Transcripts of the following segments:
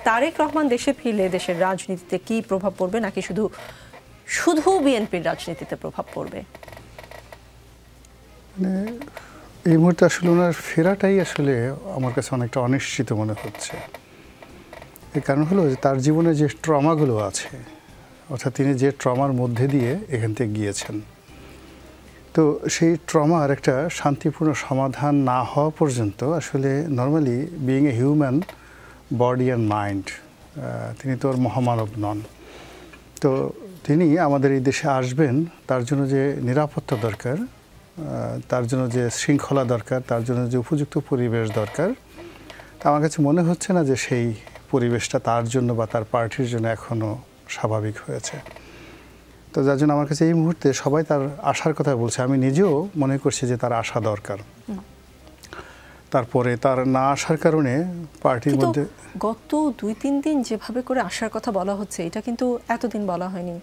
তারেক রহমান দেশে ফিরলে দেশের রাজনীতিতে কি প্রভাব পড়বে, নাকি শুধু শুধু বিএনপির রাজনীতিতে প্রভাব পড়বে? মানে এই মুহূর্তে আসলে ওনার ফেরাটাই আসলে আমার কাছে অনেকটা অনিশ্চিত মনে হচ্ছে। এর কারণ হলো যে তার জীবনে যে ট্রমাগুলো আছে, অর্থাৎ তিনি যে ট্রমার মধ্যে দিয়ে এখান থেকে গিয়েছেন, তো সেই ট্রমার একটা শান্তিপূর্ণ সমাধান না হওয়া পর্যন্ত আসলে normally being a human body and mind, তিনি তো আর মহামানব নন। তো তিনি আমাদের এই দেশে আসবেন, তার জন্য যে নিরাপত্তা দরকার, তার জন্য যে শৃঙ্খলা দরকার, তার জন্য যে উপযুক্ত পরিবেশ দরকার, তা আমার কাছে মনে হচ্ছে না যে সেই পরিবেশটা তার জন্য বা তার পার্টির জন্য এখনও স্বাভাবিক হয়েছে। তো যার জন্য আমার কাছে এই মুহূর্তে সবাই তার আসার কথা বলছে। আমি নিজেও মনে করছি যে তার আসা দরকার। তারপরে তার না আসার কারণে পার্টির মধ্যে গত 2-3 দিন যেভাবে করে আসার কথা বলা হচ্ছে, এটা কিন্তু এতদিন বলা হয়নি।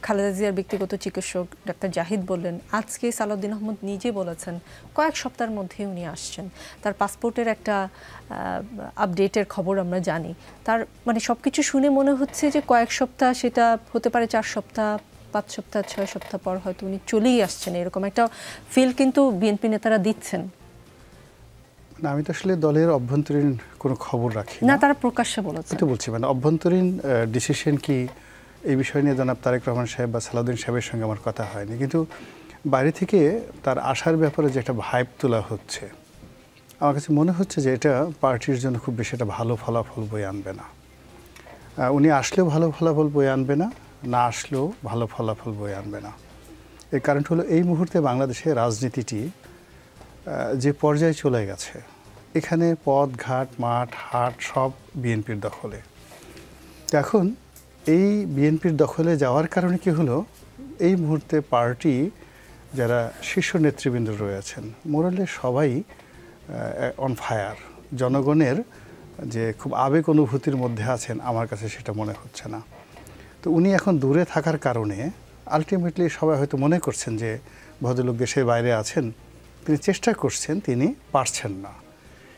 খালেদা জিয়ার ব্যক্তিগত চিকিৎসক ডাক্তার জাহিদ বললেন, আজকে সালাউদ্দিন আহমদ নিজে বলেছেন কয়েক সপ্তাহের মধ্যে উনি আসছেন। তার পাসপোর্টের একটা আপডেটের খবর আমরা জানি। তার মানে সব কিছু শুনে মনে হচ্ছে যে কয়েক সপ্তাহ, সেটা হতে পারে 4 সপ্তাহ, 5 সপ্তাহ, 6 সপ্তাহ পর হয়তো উনি চলেই আসছেন, এরকম একটা ফিল কিন্তু বিএনপি নেতারা দিচ্ছেন। না, আমি তো আসলে দলের অভ্যন্তরীণ কোনো খবর রাখি না, তারা প্রকাশ্যে বলেছে। তো বলছি মানে অভ্যন্তরীণ ডিসিশন কি এই বিষয় নিয়ে জনাব তারেক রহমান সাহেব বা সালাউদ্দিন সাহেবের সঙ্গে আমার কথা হয়নি, কিন্তু বাইরে থেকে তার আসার ব্যাপারে যে একটা ভাইব তোলা হচ্ছে, আমার কাছে মনে হচ্ছে যে এটা পার্টির জন্য খুব বেশি একটা ভালো ফলাফল বয়ে আনবে না। উনি আসলেও ভালো ফলাফল বয়ে আনবে না, না আসলেও ভালো ফলাফল বয়ে আনবে না। এর কারণ হলো এই মুহূর্তে বাংলাদেশের রাজনীতিটি যে পর্যায়ে চলে গেছে, এখানে পথ ঘাট মাঠ হাট সব বিএনপির দখলে। এখন এই বিএনপির দখলে যাওয়ার কারণে কি হলো, এই মুহূর্তে পার্টি যারা শীর্ষ নেতৃবৃন্দ রয়েছেন মোরালে সবাই অন ফায়ার। জনগণের যে খুব আবেগ অনুভূতির মধ্যে আছেন, আমার কাছে সেটা মনে হচ্ছে না। তো উনি এখন দূরে থাকার কারণে আলটিমেটলি সবাই হয়তো মনে করছেন যে ভদ্রলোক দেশের বাইরে আছেন, তিনি চেষ্টা করছেন, তিনি পারছেন না।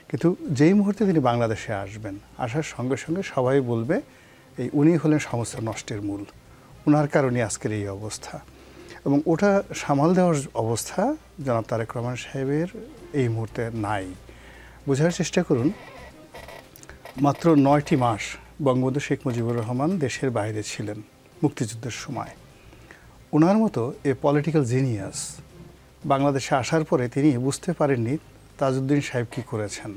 কিন্তু যেই মুহূর্তে তিনি বাংলাদেশে আসবেন, আসার সঙ্গে সঙ্গে সবাই বলবে এই উনি হলেন সমস্ত নষ্টের মূল, ওনার কারণে আজকের এই অবস্থা। এবং ওটা সামাল দেওয়ার অবস্থা জনাব তারেক রহমান সাহেবের এই মুহূর্তে নাই। বোঝার চেষ্টা করুন, মাত্র 9টি মাস বঙ্গবন্ধু শেখ মুজিবুর রহমান দেশের বাইরে ছিলেন মুক্তিযুদ্ধের সময়। ওনার মতো এ পলিটিক্যাল জিনিয়াস বাংলাদেশে আসার পরে তিনি বুঝতে পারেননি তাজউদ্দিন সাহেব কী করেছেন,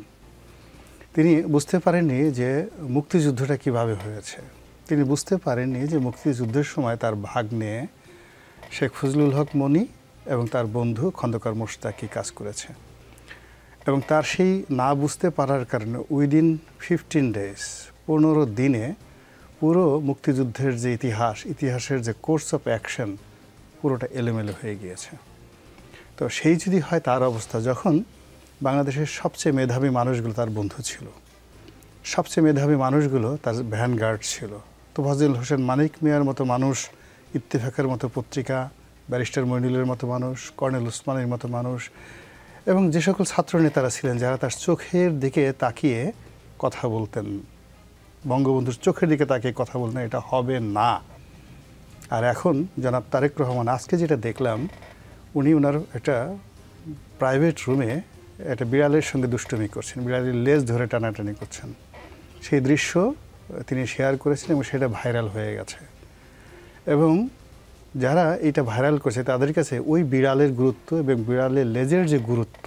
তিনি বুঝতে পারেননি যে মুক্তিযুদ্ধটা কিভাবে হয়েছে, তিনি বুঝতে পারেননি যে মুক্তিযুদ্ধের সময় তার ভাগ্নে শেখ ফজলুল হক মনি এবং তার বন্ধু খন্দকার মোশতাক কী কাজ করেছে। এবং তার সেই না বুঝতে পারার কারণে উইদিন 15 ডেজ, 15 দিনে পুরো মুক্তিযুদ্ধের যে ইতিহাসের যে কোর্স অফ অ্যাকশন পুরোটা এলোমেলো হয়ে গিয়েছে। তো সেই যদি হয় তার অবস্থা, যখন বাংলাদেশের সবচেয়ে মেধাবী মানুষগুলো তার বন্ধু ছিল, সবচেয়ে মেধাবী মানুষগুলো তার ভ্যানগার্ড ছিল, তো ফজল হোসেন মানিক মিয়ার মতো মানুষ, ইত্তেফাকের মতো পত্রিকা, ব্যারিস্টার মইনুলের মতো মানুষ, কর্নেল উসমানের মতো মানুষ, এবং যে সকল ছাত্র নেতারা ছিলেন যারা তার চোখের দিকে তাকিয়ে কথা বলতেন, বঙ্গবন্ধুর চোখের দিকে তাকিয়ে কথা বলতেন, এটা হবে না। আর এখন জনাব তারেক রহমান আজকে যেটা দেখলাম, উনি ওনার একটা প্রাইভেট রুমে একটা বিড়ালের সঙ্গে দুষ্টুমি করছেন, বিড়ালের লেজ ধরে টানাটানি করছেন, সেই দৃশ্য তিনি শেয়ার করেছেন এবং সেটা ভাইরাল হয়ে গেছে। এবং যারা এটা ভাইরাল করছে তাদের কাছে ওই বিড়ালের গুরুত্ব এবং বিড়ালের লেজের যে গুরুত্ব,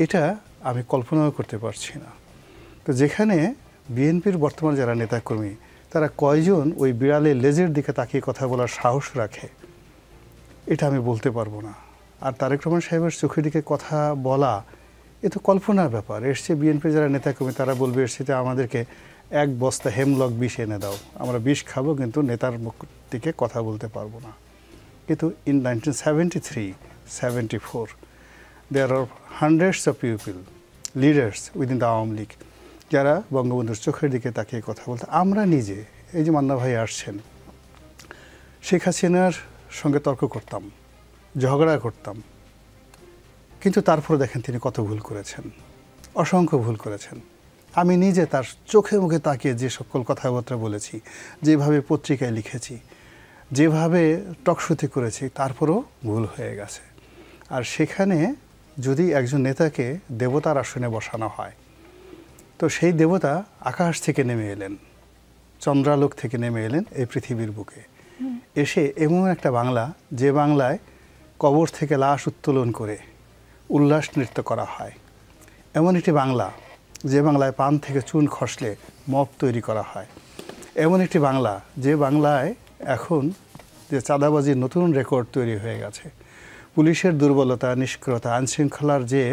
এটা আমি কল্পনাও করতে পারছি না। তো যেখানে বিএনপির বর্তমান যারা নেতাকর্মী, তারা কয়জন ওই বিড়ালের লেজের দিকে তাকিয়ে কথা বলার সাহস রাখে, এটা আমি বলতে পারবো না। আর তারেক রহমান সাহেবের চোখের দিকে কথা বলা, এ তো কল্পনার ব্যাপার। এসছে বিএনপির যারা নেতাকর্মী, তারা বলবে এসছে আমাদেরকে 1 বস্তা হেমলক বিষ এনে দাও, আমরা বিষ খাবো, কিন্তু নেতার মুখ দিকে কথা বলতে পারবো না। কিন্তু in 1973-74 there are hundreds of people, leaders within the Awami League, যারা বঙ্গবন্ধুর চোখের দিকে তাকিয়ে কথা বলতে। আমরা নিজে, এই যে মান্না ভাই আসছেন, শেখ হাসিনার সঙ্গে তর্ক করতাম, ঝগড়া করতাম, কিন্তু তারপরে দেখেন তিনি কত ভুল করেছেন, অসংখ্য ভুল করেছেন। আমি নিজে তার চোখে মুখে তাকিয়ে যে সকল কথাবার্তা বলেছি, যেভাবে পত্রিকায় লিখেছি, যেভাবে টকশোতে করেছি, তারপরও ভুল হয়ে গেছে। আর সেখানে যদি একজন নেতাকে দেবতার আসনে বসানো হয়, তো সেই দেবতা আকাশ থেকে নেমে এলেন, চন্দ্রালোক থেকে নেমে এলেন এই পৃথিবীর বুকে, এসে এমন একটা বাংলা, যে বাংলায় কবর থেকে লাশ উত্তোলন করে উল্লাস নৃত্য করা হয়, এমন একটি বাংলা যে বাংলায় পান থেকে চুন খসলে মপ তৈরি করা হয়, এমন একটি বাংলা যে বাংলায় এখন যে চাঁদাবাজির নতুন রেকর্ড তৈরি হয়ে গেছে, পুলিশের দুর্বলতা, নিষ্ক্রিয়তা, আইনশৃঙ্খলার যে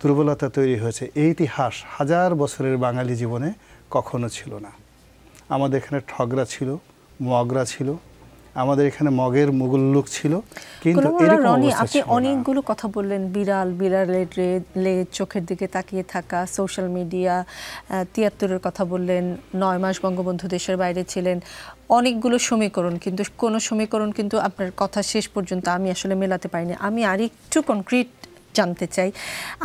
দুর্বলতা তৈরি হয়েছে, এই ইতিহাস হাজার বছরের বাঙালি জীবনে কখনো ছিল না। আমাদের এখানে ঠগরা ছিল, মগরা ছিল, আমাদের এখানে মগের মুগুল্লুক ছিল, কিন্তু এরকম অবস্থা আপনি ছিল না। অনেকগুলো কথা বললেন, বিড়ালের চোখের দিকে তাকিয়ে থাকা, সোশ্যাল মিডিয়া, ৭৩-এর কথা বললেন, ৯ মাস বঙ্গবন্ধু দেশের বাইরে ছিলেন, অনেকগুলো সমীকরণ, কিন্তু কোনো সমীকরণ কিন্তু আপনার কথা শেষ পর্যন্ত আমি আসলে মেলাতে পারিনি। আমি আরেকটু কনক্রিট জানতে চাই,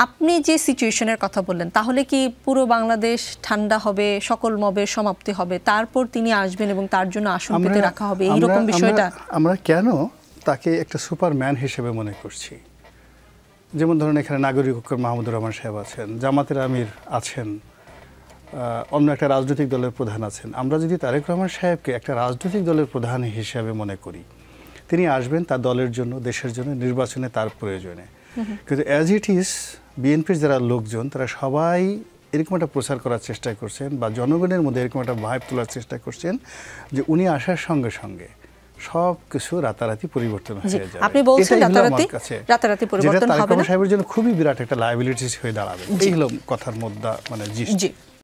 আপনি যে সিচুয়েশনের কথা বললেন, তাহলে কি পুরো বাংলাদেশ ঠান্ডা হবে, সকল মবের সমাপ্তি হবে, তারপর তিনি আসবেন এবং তার জন্য আসন পেতে রাখা হবে, এইরকম বিষয়টা? আমরা কেন তাকে একটা সুপারম্যান হিসেবে মনে করছি? যেমন ধরুন, এখানে নাগরিক ঐক্যের মাহমুদুর রহমান সাহেব আছেন, জামাতের আমির আছেন, অন্য একটা রাজনৈতিক দলের প্রধান আছেন। আমরা যদি তারেক রহমান সাহেবকে একটা রাজনৈতিক দলের প্রধান হিসেবে মনে করি, তিনি আসবেন তার দলের জন্য, দেশের জন্য, নির্বাচনে তার প্রয়োজনে। কিন্তু অ্যাজ ইট ইজ বিএনপির যারা লোকজন, তারা সবাই এরকম একটা প্রচার করার চেষ্টা করছেন, বা জনগণের মধ্যে এরকম একটা ভাইব তোলার চেষ্টা করছেন যে উনি আসার সঙ্গে সঙ্গে সব কিছু রাতারাতি পরিবর্তন হয়ে যাবে। আপনি বলছেন রাতারাতি পরিবর্তন হবে না, তারেক রহমান সাহেবের জন্য খুবই বিরাট একটা লায়াবিলিটিস হয়ে দাঁড়াবে। এই হলো কথার মধ্যে মানে জি।